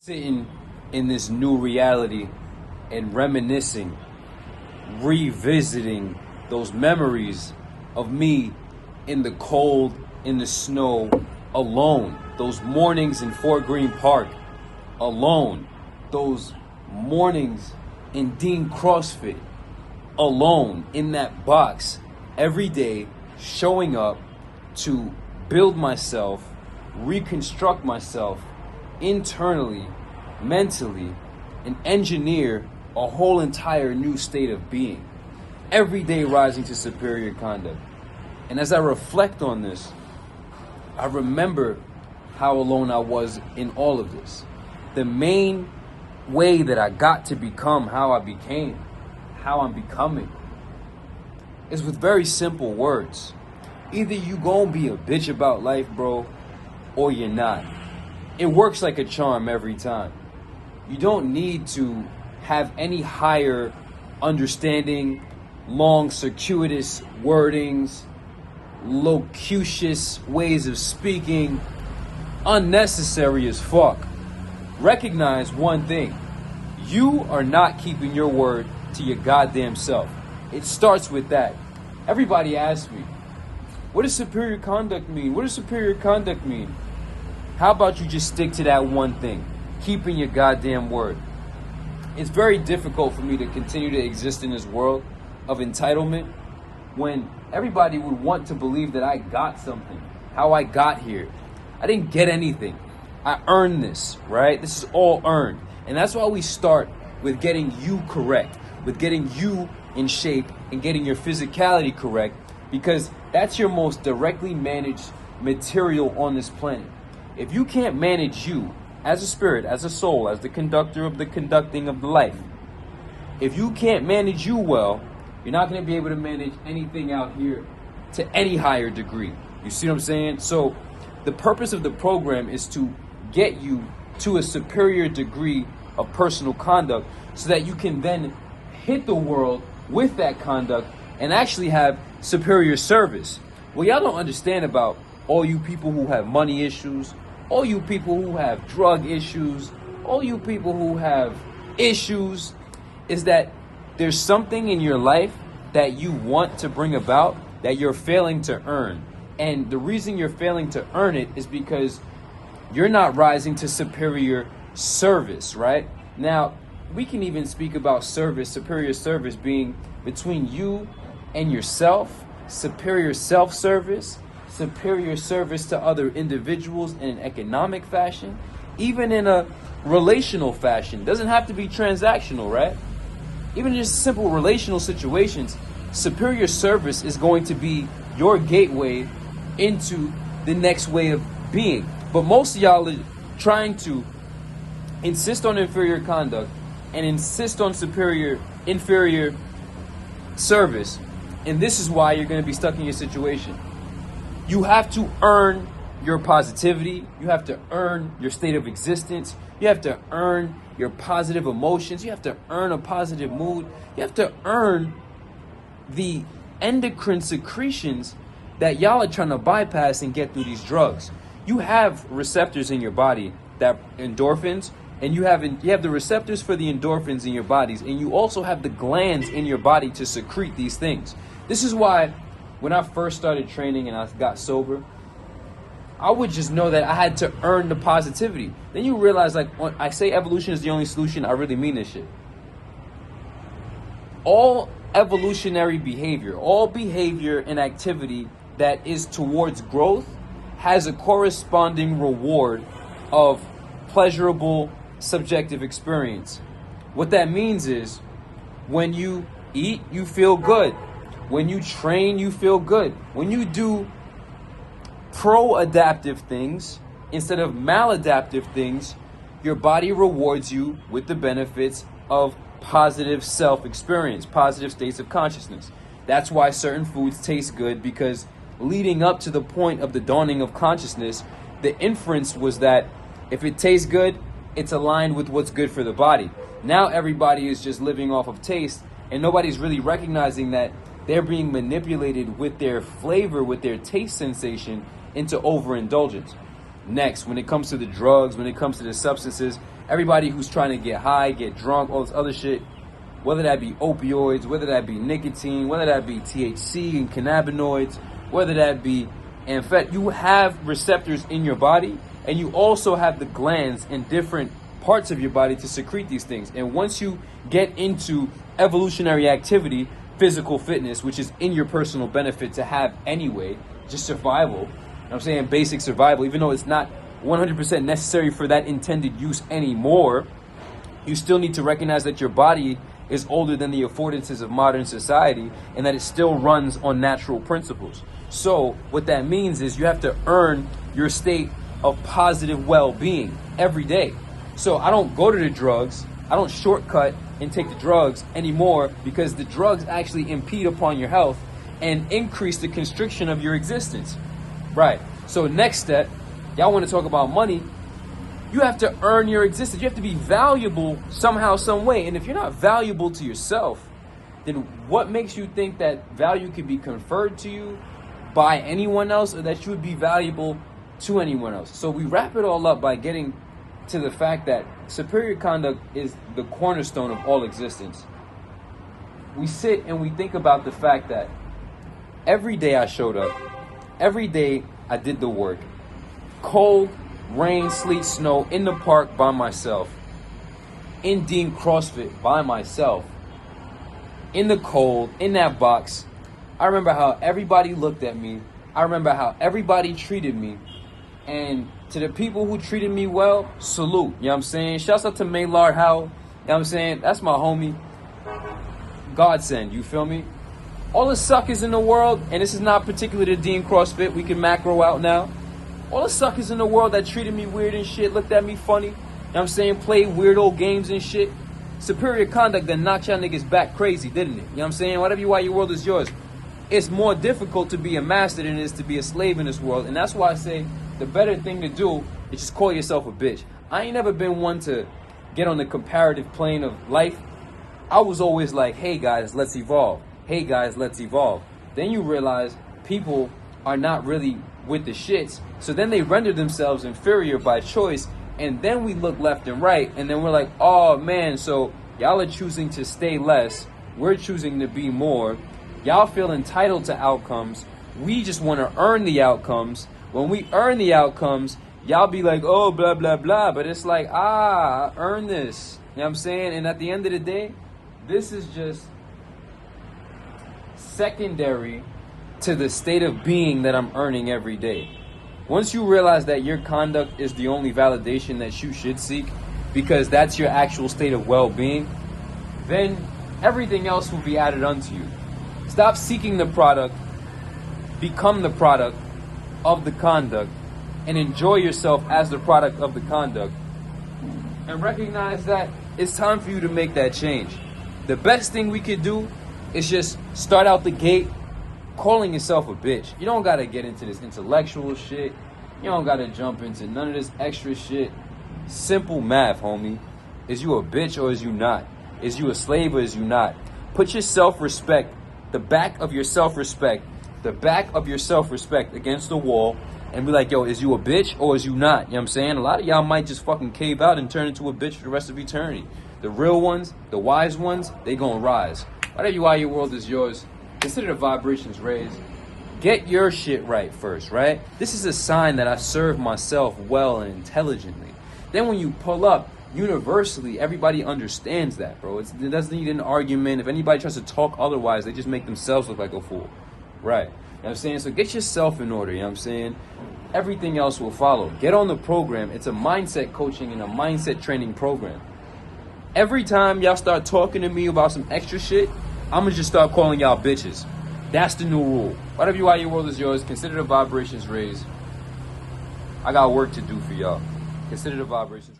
Sitting in this new reality and reminiscing, revisiting those memories of me in the cold, in the snow, alone. Those mornings in Fort Greene Park, alone. Those mornings in Dean CrossFit, alone, in that box, every day, showing up to build myself, reconstruct myself, internally, mentally, and engineer a whole entire new state of being. Every day rising to superior conduct. And as I reflect on this, I remember how alone I was in all of this. The main way that I got to become how I became, how I'm becoming, is with very simple words. Either you gonna be a bitch about life, bro, or you're not. It works like a charm every time. You don't need to have any higher understanding, long circuitous wordings, locucious ways of speaking, unnecessary as fuck. Recognize one thing. You are not keeping your word to your goddamn self. It starts with that. Everybody asks me, what does superior conduct mean? What does superior conduct mean? How about you just stick to that one thing, keeping your goddamn word? It's very difficult for me to continue to exist in this world of entitlement when everybody would want to believe that I got something, how I got here. I didn't get anything. I earned this, right? This is all earned. And that's why we start with getting you correct, with getting you in shape and getting your physicality correct, because that's your most directly managed material on this planet. If you can't manage you as a spirit, as a soul, as the conductor of the conducting of the life, if you can't manage you well, you're not going to be able to manage anything out here to any higher degree. You see what I'm saying? So the purpose of the program is to get you to a superior degree of personal conduct so that you can then hit the world with that conduct and actually have superior service. What y'all don't understand about all you people who have money issues, all you people who have drug issues, all you people who have issues, is that there's something in your life that you want to bring about that you're failing to earn. And the reason you're failing to earn it is because you're not rising to superior service, right? Now, we can even speak about service, superior service being between you and yourself, superior self-service, superior service to other individuals in an economic fashion, even in a relational fashion. Doesn't have to be transactional, right? Even just simple relational situations, superior service is going to be your gateway into the next way of being. But most of y'all are trying to insist on inferior conduct and insist on inferior service. And this is why you're going to be stuck in your situation. You have to earn your positivity. You have to earn your state of existence. You have to earn your positive emotions. You have to earn a positive mood. You have to earn the endocrine secretions that y'all are trying to bypass and get through these drugs. You have receptors in your body, that endorphins, and you have the receptors for the endorphins in your bodies, and you also have the glands in your body to secrete these things. This is why when I first started training and I got sober, I would just know that I had to earn the positivity. Then you realize, like, when I say evolution is the only solution, I really mean this shit. All evolutionary behavior, all behavior and activity that is towards growth has a corresponding reward of pleasurable subjective experience. What that means is when you eat, you feel good. When you train, you feel good. When you do pro-adaptive things instead of maladaptive things, your body rewards you with the benefits of positive self-experience, positive states of consciousness. That's why certain foods taste good, because leading up to the point of the dawning of consciousness, the inference was that if it tastes good, it's aligned with what's good for the body. Now everybody is just living off of taste, and nobody's really recognizing that they're being manipulated with their flavor, with their taste sensation, into overindulgence. Next, when it comes to the drugs, when it comes to the substances, everybody who's trying to get high, get drunk, all this other shit, whether that be opioids, whether that be nicotine, whether that be THC and cannabinoids, whether that be amphetamine, you have receptors in your body, and you also have the glands in different parts of your body to secrete these things. And once you get into evolutionary activity, physical fitness, which is in your personal benefit to have anyway, just survival, you know what I'm saying, basic survival, even though it's not 100% necessary for that intended use anymore, you still need to recognize that your body is older than the affordances of modern society and that it still runs on natural principles. So what that means is you have to earn your state of positive well-being every day. So I don't go to the drugs, I don't shortcut and take the drugs anymore, because the drugs actually impede upon your health and increase the constriction of your existence. Right. So next step, y'all want to talk about money. You have to earn your existence. You have to be valuable somehow, some way. And if you're not valuable to yourself, then what makes you think that value can be conferred to you by anyone else, or that you would be valuable to anyone else? So we wrap it all up by getting to the fact that superior conduct is the cornerstone of all existence. We sit and we think about the fact that every day I showed up, every day I did the work, cold, rain, sleet, snow, in the park by myself, in Dean CrossFit by myself, in the cold, in that box. I remember how everybody looked at me. I remember how everybody treated me. And to the people who treated me well, salute. You know what I'm saying? Shouts out to Maylard Howell. You know what I'm saying? That's my homie. Godsend, you feel me? All the suckers in the world, and this is not particular to Dean CrossFit, we can macro out now. All the suckers in the world that treated me weird and shit, looked at me funny, you know what I'm saying, played weird old games and shit. Superior conduct that knocked y'all niggas back crazy, didn't it? You know what I'm saying? Whatever you want, your world is yours. It's more difficult to be a master than it is to be a slave in this world. And that's why I say the better thing to do is just call yourself a bitch. I ain't never been one to get on the comparative plane of life. I was always like, hey guys, let's evolve. Hey guys, let's evolve. Then you realize people are not really with the shits, so then they render themselves inferior by choice, and then we look left and right, and then we're like, oh man, so y'all are choosing to stay less, we're choosing to be more, y'all feel entitled to outcomes, we just want to earn the outcomes. When we earn the outcomes, y'all be like, oh, blah, blah, blah, but it's like, I earned this, you know what I'm saying? And at the end of the day, this is just secondary to the state of being that I'm earning every day. Once you realize that your conduct is the only validation that you should seek, because that's your actual state of well-being, then everything else will be added unto you. Stop seeking the product, become the product of the conduct, and enjoy yourself as the product of the conduct. And recognize that it's time for you to make that change. The best thing we could do is just start out the gate calling yourself a bitch. You don't gotta get into this intellectual shit. You don't gotta jump into none of this extra shit. Simple math, homie. Is you a bitch or is you not? Is you a slave or is you not? Put your self-respect, the back of your self-respect, against the wall and be like, yo, is you a bitch or is you not? You know what I'm saying? A lot of y'all might just fucking cave out and turn into a bitch for the rest of eternity. The real ones, the wise ones, they gonna rise. Whatever you are, your world is yours. Consider the vibrations raised. Get your shit right first, right? This is a sign that I serve myself well and intelligently. Then when you pull up, universally, everybody understands that, bro. It doesn't need an argument. If anybody tries to talk otherwise, they just make themselves look like a fool. Right. You know what I'm saying? So get yourself in order, you know what I'm saying? Everything else will follow. Get on the program. It's a mindset coaching and a mindset training program. Every time y'all start talking to me about some extra shit, I'm going to just start calling y'all bitches. That's the new rule. Whatever you are, your world is yours. Consider the vibrations raised. I got work to do for y'all. Consider the vibrations raised.